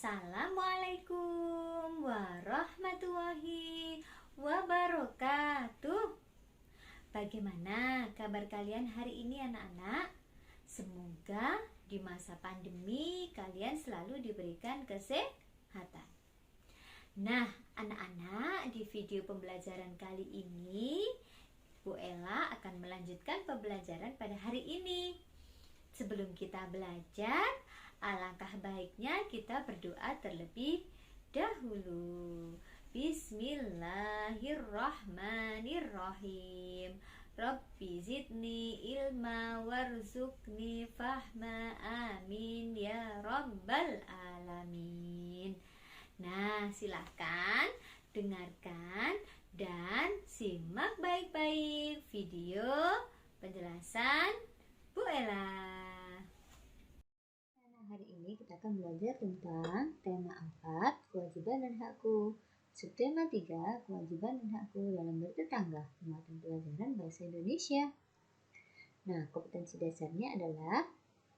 Assalamualaikum warahmatullahi wabarakatuh. Bagaimana kabar kalian hari ini anak-anak? Semoga di masa pandemi kalian selalu diberikan kesehatan. Nah, anak-anak, di video pembelajaran kali ini Bu Ella akan melanjutkan pembelajaran pada hari ini. Sebelum kita belajar, alangkah baiknya kita berdoa terlebih dahulu. Bismillahirrahmanirrahim. Rabbi zidni ilma warzuqni fahma, amin ya rabbal alamin. Nah, silakan dengarkan dan simak baik-baik video penjelasan Bu Ella. Hari ini kita akan belajar tentang tema 4, kewajiban dan hakku. Subtema 3, kewajiban dan hakku dalam bertetangga, mata pelajaran bahasa Indonesia. Nah, kompetensi dasarnya adalah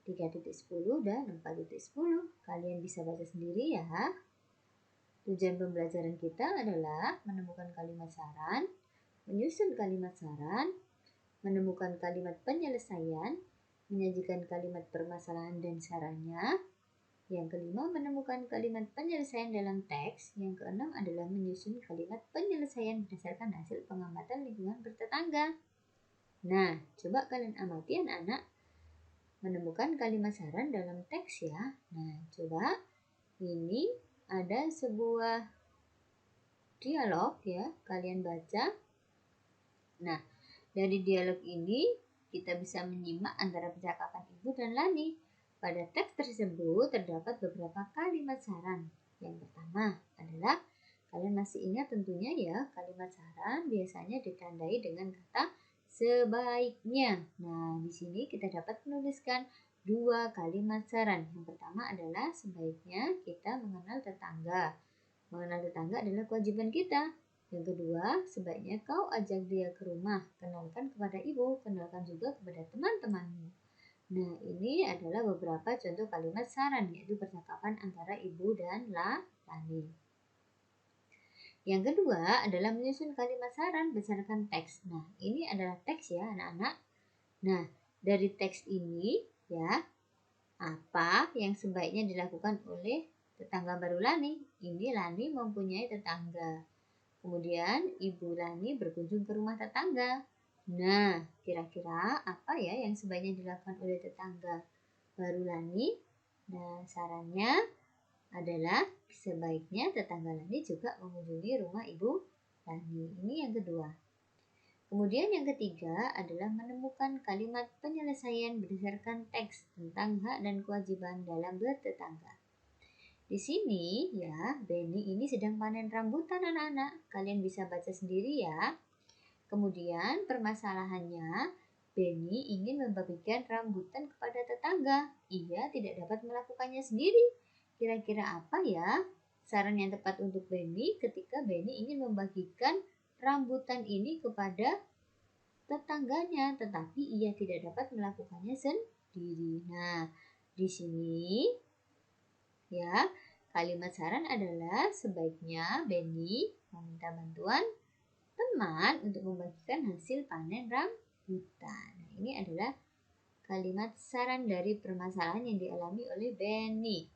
3.10 dan 4.10. Kalian bisa baca sendiri ya. Tujuan pembelajaran kita adalah menemukan kalimat saran, menyusun kalimat saran, menemukan kalimat penyelesaian, menyajikan kalimat permasalahan dan sarannya. Yang kelima, menemukan kalimat penyelesaian dalam teks. Yang keenam adalah menyusun kalimat penyelesaian berdasarkan hasil pengamatan lingkungan bertetangga. Nah, coba kalian amati anak-anak menemukan kalimat saran dalam teks ya. Nah, coba ini ada sebuah dialog ya, kalian baca. Nah, dari dialog ini kita bisa menyimak antara percakapan Ibu dan Lani. Pada teks tersebut terdapat beberapa kalimat saran. Yang pertama adalah, kalian masih ingat tentunya ya, kalimat saran biasanya ditandai dengan kata sebaiknya. Nah, di sini kita dapat menuliskan dua kalimat saran. Yang pertama adalah sebaiknya kita mengenal tetangga. Mengenal tetangga adalah kewajiban kita. Yang kedua, sebaiknya kau ajak dia ke rumah, kenalkan kepada ibu, kenalkan juga kepada teman-temanmu. Nah, ini adalah beberapa contoh kalimat saran, yaitu percakapan antara ibu dan Lani. Yang kedua adalah menyusun kalimat saran berdasarkan teks. Nah, ini adalah teks ya anak-anak. Nah, dari teks ini ya, apa yang sebaiknya dilakukan oleh tetangga baru Lani? Ini Lani mempunyai tetangga. Kemudian Ibu Lani berkunjung ke rumah tetangga. Nah, kira-kira apa ya yang sebaiknya dilakukan oleh tetangga baru Lani? Nah, sarannya adalah sebaiknya tetangga Lani juga mengunjungi rumah Ibu Lani. Ini yang kedua. Kemudian yang ketiga adalah menemukan kalimat penyelesaian berdasarkan teks tentang hak dan kewajiban dalam bertetangga. Di sini ya, Benny ini sedang panen rambutan anak-anak. Kalian bisa baca sendiri ya. Kemudian permasalahannya, Benny ingin membagikan rambutan kepada tetangga. Ia tidak dapat melakukannya sendiri. Kira-kira apa ya saran yang tepat untuk Benny ketika Benny ingin membagikan rambutan ini kepada tetangganya, tetapi ia tidak dapat melakukannya sendiri. Nah, di sini ya, kalimat saran adalah sebaiknya Benny meminta bantuan teman untuk membagikan hasil panen rambutan. Nah, ini adalah kalimat saran dari permasalahan yang dialami oleh Benny.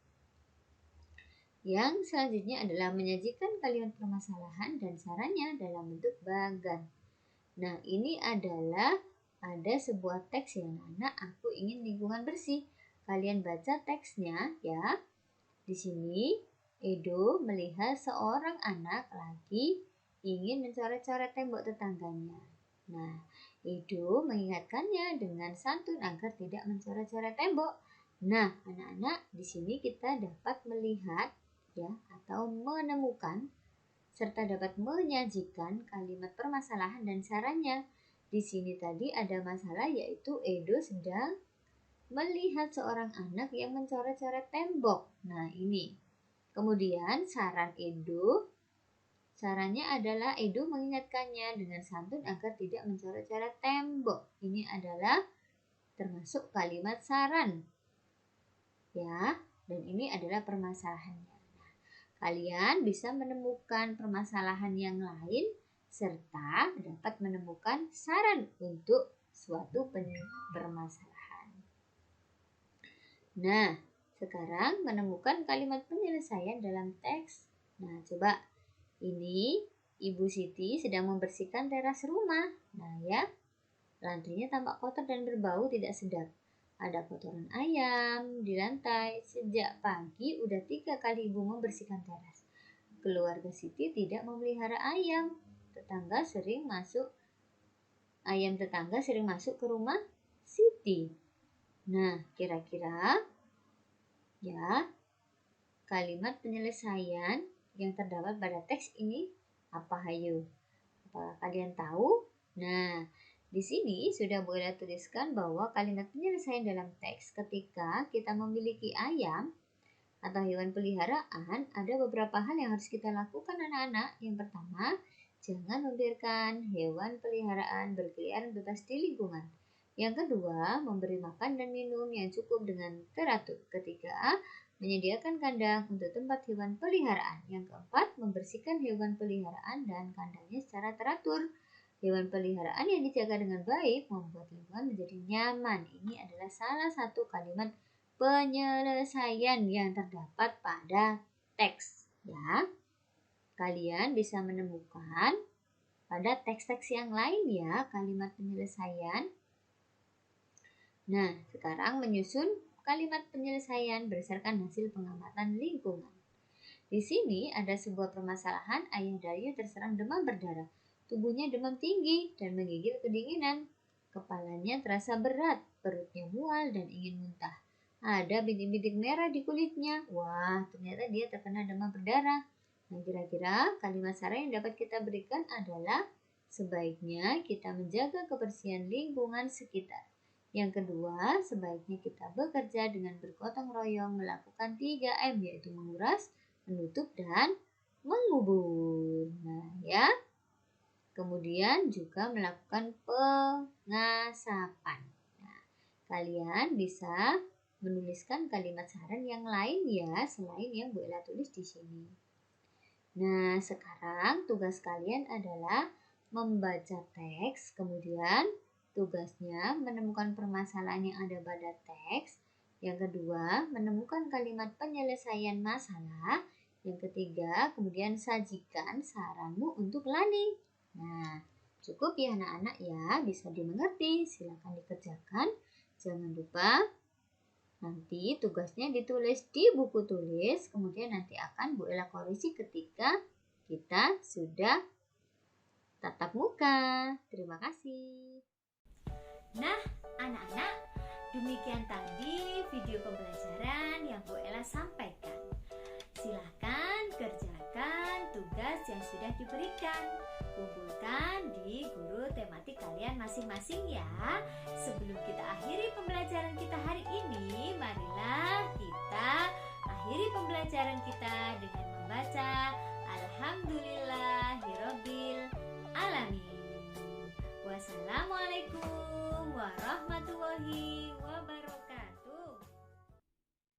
Yang selanjutnya adalah menyajikan kalimat permasalahan dan sarannya dalam bentuk bagan. Nah, ini adalah ada sebuah teks yang anak, aku ingin lingkungan bersih. Kalian baca teksnya ya. Di sini, Edo melihat seorang anak lagi ingin mencoret-coret tembok tetangganya. Nah, Edo mengingatkannya dengan santun agar tidak mencoret-coret tembok. Nah, anak-anak, di sini kita dapat melihat ya atau menemukan serta dapat menyajikan kalimat permasalahan dan sarannya. Di sini tadi ada masalah, yaitu Edo sedang melihat seorang anak yang mencoret-coret tembok. Nah, ini. Kemudian saran Edo, sarannya adalah Edo mengingatkannya dengan santun agar tidak mencoret-coret tembok. Ini adalah termasuk kalimat saran. Ya, dan ini adalah permasalahannya. Kalian bisa menemukan permasalahan yang lain serta dapat menemukan saran untuk suatu permasalahan. Nah, sekarang menemukan kalimat penyelesaian dalam teks. Nah, coba ini Ibu Siti sedang membersihkan teras rumah. Nah ya, lantainya tampak kotor dan berbau tidak sedap. Ada kotoran ayam di lantai. Sejak pagi udah 3 kali ibu membersihkan teras. Keluarga Siti tidak memelihara ayam. Ayam tetangga sering masuk ke rumah Siti. Nah, kira-kira ya kalimat penyelesaian yang terdapat pada teks ini apa hayo? Apakah kalian tahu? Nah, di sini sudah Bu Ella tuliskan bahwa kalimat penyelesaian dalam teks ketika kita memiliki ayam atau hewan peliharaan, ada beberapa hal yang harus kita lakukan anak-anak. Yang pertama, jangan membiarkan hewan peliharaan berkeliaran bebas di lingkungan. Yang kedua, memberi makan dan minum yang cukup dengan teratur. Ketiga, menyediakan kandang untuk tempat hewan peliharaan. Yang keempat, membersihkan hewan peliharaan dan kandangnya secara teratur. Hewan peliharaan yang dijaga dengan baik membuat lingkungan menjadi nyaman. Ini adalah salah satu kalimat penyelesaian yang terdapat pada teks. Ya, kalian bisa menemukan pada teks-teks yang lain ya kalimat penyelesaian. Nah, sekarang menyusun kalimat penyelesaian berdasarkan hasil pengamatan lingkungan. Di sini ada sebuah permasalahan ayah Dayu terserang demam berdarah. Tubuhnya demam tinggi dan menggigil kedinginan. Kepalanya terasa berat, perutnya mual dan ingin muntah. Ada bintik-bintik merah di kulitnya. Wah, ternyata dia terkena demam berdarah. Nah, kira-kira kalimat saran yang dapat kita berikan adalah sebaiknya kita menjaga kebersihan lingkungan sekitar. Yang kedua, sebaiknya kita bekerja dengan bergotong royong melakukan 3M, yaitu menguras, menutup, dan mengubur. Nah, ya. Kemudian juga melakukan pengasapan. Nah, kalian bisa menuliskan kalimat saran yang lain ya, selain yang Bu Ella tulis di sini. Nah, sekarang tugas kalian adalah membaca teks, kemudian tugasnya menemukan permasalahan yang ada pada teks. Yang kedua, menemukan kalimat penyelesaian masalah. Yang ketiga, kemudian sajikan saranmu untuk learning. Nah, cukup ya anak-anak ya, bisa dimengerti. Silakan dikerjakan. Jangan lupa nanti tugasnya ditulis di buku tulis, kemudian nanti akan Bu Ella koreksi ketika kita sudah tatap muka. Terima kasih. Nah, anak-anak, demikian tadi video pembelajaran yang Bu Ella sampaikan. Silahkan kerjakan tugas yang sudah diberikan. Kumpulkan di guru tematik kalian masing-masing ya. Sebelum kita akhiri pembelajaran kita hari ini, marilah kita akhiri pembelajaran kita dengan membaca Alhamdulillahirabbil alamin. Wassalamualaikum warahmatullahi wabarakatuh.